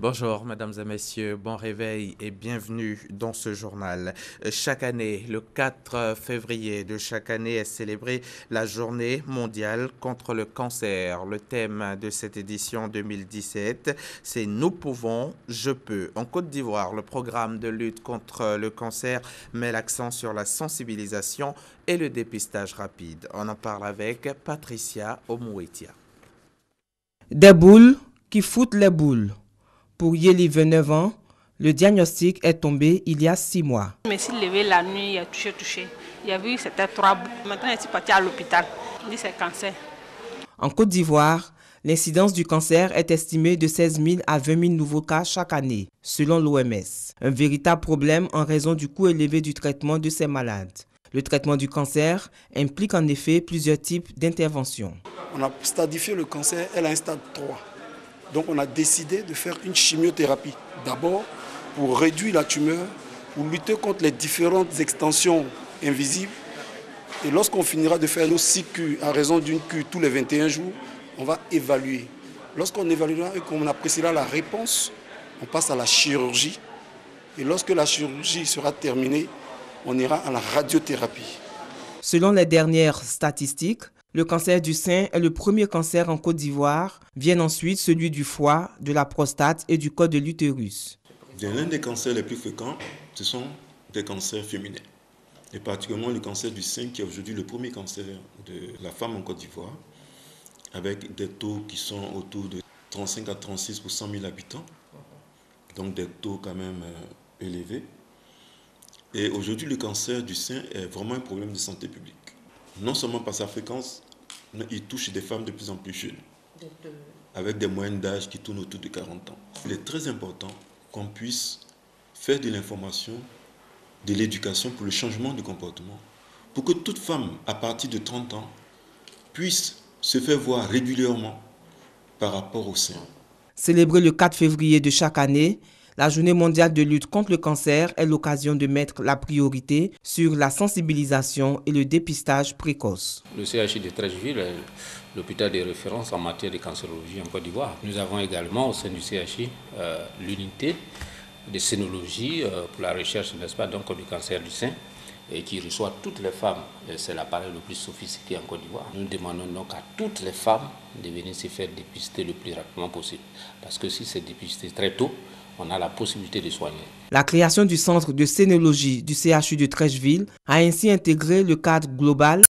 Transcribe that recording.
Bonjour, mesdames et messieurs, bon réveil et bienvenue dans ce journal. Chaque année, le 4 février de chaque année est célébrée la journée mondiale contre le cancer. Le thème de cette édition 2017, c'est « Nous pouvons, je peux ». En Côte d'Ivoire, le programme de lutte contre le cancer met l'accent sur la sensibilisation et le dépistage rapide. On en parle avec Patricia Omouetia. Des boules qui foutent les boules. Pour Yeli, 29 ans, le diagnostic est tombé il y a 6 mois. Je me suis levée la nuit, il a touché. Il a vu que c'était 3 boules. Maintenant, je suis partie à l'hôpital. Il dit que c'est cancer. En Côte d'Ivoire, l'incidence du cancer est estimée de 16 000 à 20 000 nouveaux cas chaque année, selon l'OMS. Un véritable problème en raison du coût élevé du traitement de ces malades. Le traitement du cancer implique en effet plusieurs types d'interventions. On a stadifié le cancer, elle a un stade 3. Donc on a décidé de faire une chimiothérapie. D'abord pour réduire la tumeur, pour lutter contre les différentes extensions invisibles. Et lorsqu'on finira de faire nos 6 cures à raison d'une cure tous les 21 jours, on va évaluer. Lorsqu'on évaluera et qu'on appréciera la réponse, on passe à la chirurgie. Et lorsque la chirurgie sera terminée, on ira à la radiothérapie. Selon les dernières statistiques, le cancer du sein est le premier cancer en Côte d'Ivoire. Viennent ensuite celui du foie, de la prostate et du col de l'utérus. L'un des cancers les plus fréquents, ce sont des cancers féminins. Et particulièrement le cancer du sein qui est aujourd'hui le premier cancer de la femme en Côte d'Ivoire, avec des taux qui sont autour de 35 à 36 pour 100 000 habitants. Donc des taux quand même élevés. Et aujourd'hui, le cancer du sein est vraiment un problème de santé publique. Non seulement par sa fréquence, mais il touche des femmes de plus en plus jeunes, avec des moyennes d'âge qui tournent autour de 40 ans. Il est très important qu'on puisse faire de l'information, de l'éducation pour le changement du comportement, pour que toute femme à partir de 30 ans puisse se faire voir régulièrement par rapport au sein. Célébrée le 4 février de chaque année, la Journée mondiale de lutte contre le cancer est l'occasion de mettre la priorité sur la sensibilisation et le dépistage précoce. Le CHU de Treichville est l'hôpital de référence en matière de cancérologie en Côte d'Ivoire. Nous avons également au sein du CHU l'unité de scénologie pour la recherche, n'est-ce pas, donc, du cancer du sein, et qui reçoit toutes les femmes. C'est l'appareil le plus sophistiqué en Côte d'Ivoire. Nous demandons donc à toutes les femmes de venir se faire dépister le plus rapidement possible. Parce que si c'est dépisté très tôt, on a la possibilité de soigner. La création du centre de scénologie du CHU de Treichville a ainsi intégré le cadre global